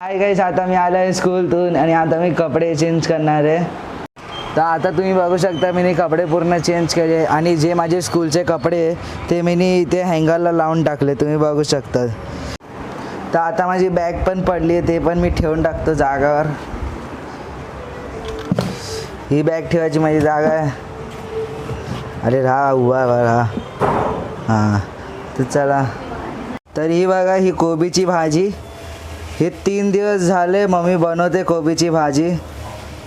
Hi guys, आता मी आलो आहे स्कूलतून आणि आता मी कपडे चेंज करणार आहे. तर आता तुम्ही बघू शकता मी कपडे पूर्ण चेंज केले आणि जे माझे स्कूलचे कपडे ते मी इथे हँगरला लावून टाकले, तुम्ही बघू शकता. तर आता माझी बॅग पण पडली आहे, ते पण मी ठेवून टाकतो जागावर. ही बॅग ठेवायची माझी जागा आहे. अरे राहा उभा राहा. हां तर चला. तर ही बघा, ही कोबीची भाजी. हे 3 दिवस झाले मम्मी बनवते कोबीची भाजी.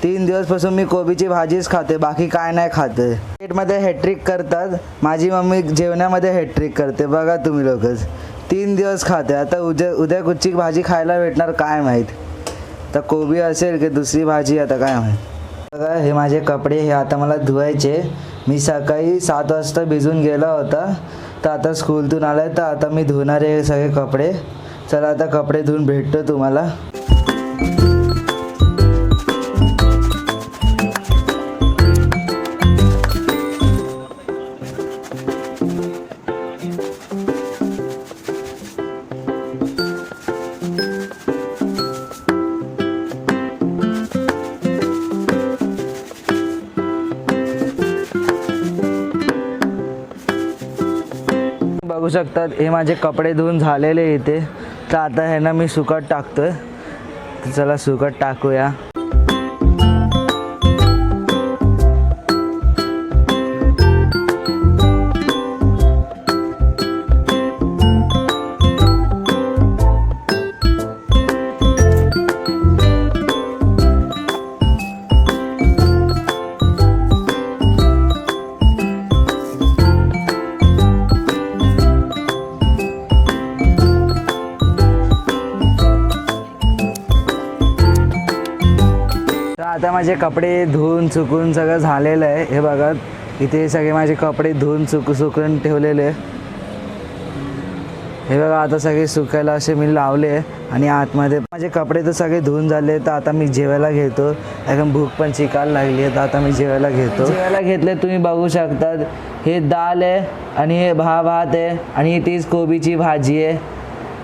3 दिवसपासून मी कोबीची भाजीच खाते, बाकी काय नाही खाते. प्लेटमध्ये हॅट्रिक करतात, माझी मम्मी जेवणामध्ये हॅट्रिक करते. बघा तुम्ही लोकच 3 दिवस खाते. आता उद्या कुठची भाजी खायला भेटणार काय माहीत. तर कोबी असेल की दुसरी भाजी, आता काय माहीत. बघा हे माझे कपडे, हे आता मला धुवायचे. मी सकाळी 7 वाजता भिजून गेला होता, तर आता स्कूलतून आला आहे, तर आता मी धुणार आहे सगळे कपडे. चला आता कपडे धुवून भेटतो तुम्हाला. बघू शकतात हे माझे कपडे धुवून झालेले इथे. तर आता ह्यांना मी सुकत टाकतोय. तर चला सुकत टाकूया. आता माझे कपडे धुवून सुकून सगळं झालेलं आहे. हे बघा इथे सगळे माझे कपडे धुवून सुकून ठेवलेले. हे बघा आता सगळे सुकायला असे मी लावले. आणि आतमध्ये माझे कपडे तर सगळे धुवून झाले. तर आता मी जेवायला घेतो, एकदम भूक पण चिकायला लागली आहे. तर आता मी जेवायला घेतले. तुम्ही बघू शकतात हे दाल आहे आणि हे भात आहे आणि तीच कोबीची भाजी आहे.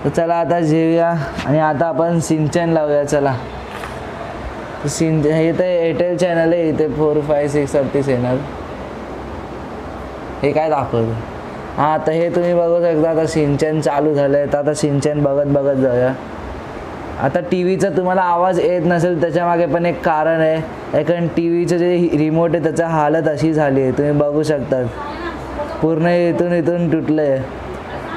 तर चला आता जेवूया आणि आता आपण सिंचन लावूया. चला हे तर एअरटेल चॅनल आहे, इथे 4, 5, 6 30 चॅनल हे काय दाखवतं. हां तर हे तुम्ही बघू शकता. आता सिंचन चालू झालं आहे, तर आता सिंचन बघत जाऊया. आता टी व्हीचा तुम्हाला आवाज येत नसेल, त्याच्यामागे पण एक कारण आहे. कारण टी व्हीचं जे रिमोट आहे त्याचा हालत अशी झाली आहे, तुम्ही बघू शकतात पूर्ण इथून तुटलं आहे.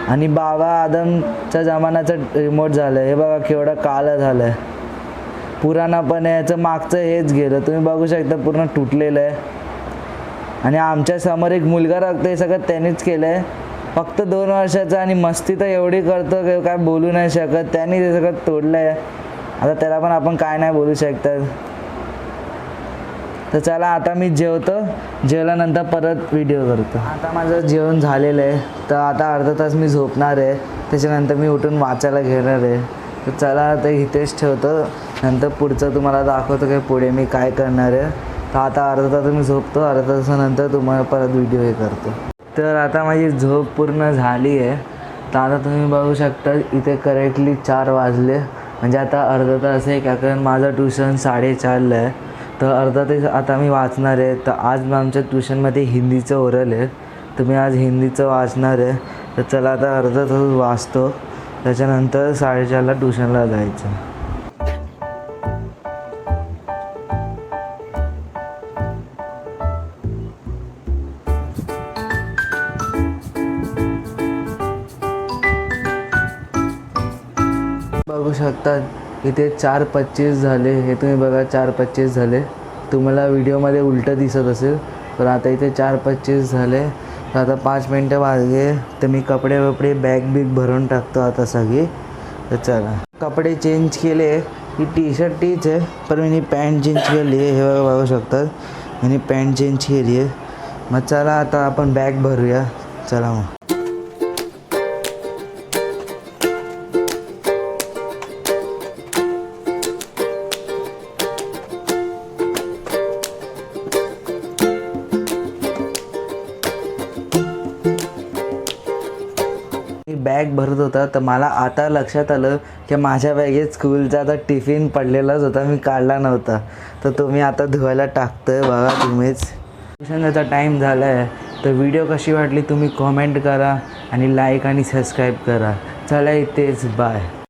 आणि बाबा आदमच्या जमान्याचं रिमोट झालं आहे. हे बघा केवढं काळं झालं आहे, पुराणा पण आहे. याचं मागचं हेच गेलं, तुम्ही बघू शकता पूर्ण तुटलेलं आहे. आणि आमच्या समोर एक मुलगा राहतो, हे सगळं त्यांनीच केलं आहे. फक्त 2 वर्षाचा आणि मस्ती तर एवढी करतो की काय बोलू नाही शकत. त्यांनी ते सगळं तोडलं आहे. आता त्याला पण आपण काय नाही बोलू शकतात. तर चला आता मी जेवतो, जेवल्यानंतर परत व्हिडिओ करतो. आता माझं जेवण झालेलं आहे, तर आता अर्धा तास मी झोपणार आहे. त्याच्यानंतर मी उठून वाचायला घेणार आहे. तर चला ते इथेच ठेवतो, नंतर पुढचं तुम्हाला दाखवतो की पुढे मी काय करणार आहे. तर आता अर्धा तास मी झोपतो, अर्धा तासानंतर तुम्हाला परत व्हिडिओ हे करतो. तर आता माझी झोप पूर्ण झाली आहे. तर आता तुम्ही बघू शकता इथे करेक्टली 4 वाजले. म्हणजे आता अर्धा तास आहे, कारण माझं ट्युशन 4:30ला आहे. तर अर्धा तास आता मी वाचणार आहे. तर आज आमच्या ट्युशनमध्ये हिंदीचं ओरल आहे, तर मी आज हिंदीचं वाचणार आहे. तर चला आता अर्धा तास वाचतो, त्याच्यानंतर 4:30ला ट्युशनला जायचं. बघू शकतात इथे 4:25 झाले. हे तुम्ही बघा 4:25 झाले. तुम्हाला व्हिडिओमध्ये उलटं दिसत असेल, पण आता इथे 4:25 झाले. तर आता 5 मिनटं वाजले. तर मी कपडे बॅग भरून टाकतो आता सगळी. तर चला कपडे चेंज केले. ही टी शर्ट तीच आहे, पण मी पॅन्ट चेंज केली आहे. हे बघू शकतात मी पॅन्ट चेंज केली आहे. मग चला आता आपण बॅग भरूया. चला मग. बॅग भरत होता तर मला आता लक्षात आलं की माझ्या बॅगेत स्कूलचा आता टिफिन पडलेलाच होता, मी काढला नव्हता. तर तो मी आता धुवायला टाकतोय, बघा तुम्हीच. ट्युशनचा टाईम झाला आहे. तर व्हिडिओ कशी वाटली तुम्ही कॉमेंट करा आणि लाईक आणि सबस्क्राईब करा. चला इथेच बाय.